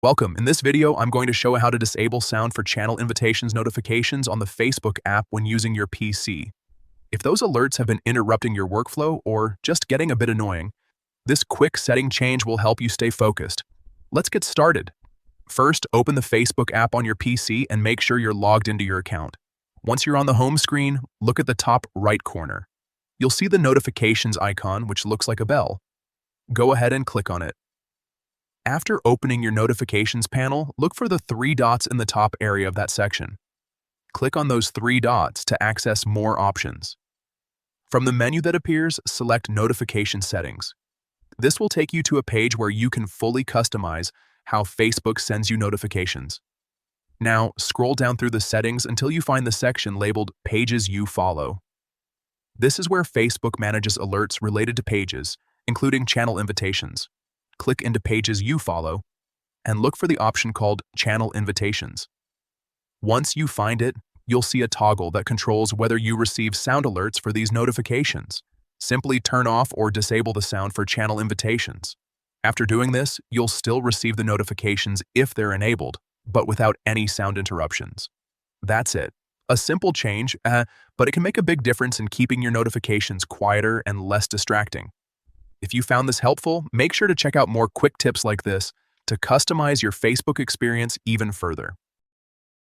Welcome. In this video, I'm going to show how to disable sound for channel invitations notifications on the Facebook app when using your PC. If those alerts have been interrupting your workflow or just getting a bit annoying, this quick setting change will help you stay focused. Let's get started. First, open the Facebook app on your PC and make sure you're logged into your account. Once you're on the home screen, look at the top right corner. You'll see the notifications icon, which looks like a bell. Go ahead and click on it. After opening your notifications panel, look for the three dots in the top area of that section. Click on those three dots to access more options. From the menu that appears, select Notification Settings. This will take you to a page where you can fully customize how Facebook sends you notifications. Now, scroll down through the settings until you find the section labeled Pages You Follow. This is where Facebook manages alerts related to pages, including channel invitations. Click into Pages You Follow and look for the option called Channel Invitations. Once you find it, you'll see a toggle that controls whether you receive sound alerts for these notifications. Simply turn off or disable the sound for channel invitations. After doing this, you'll still receive the notifications if they're enabled, but without any sound interruptions. That's it. A simple change, but it can make a big difference in keeping your notifications quieter and less distracting. If you found this helpful, make sure to check out more quick tips like this to customize your Facebook experience even further.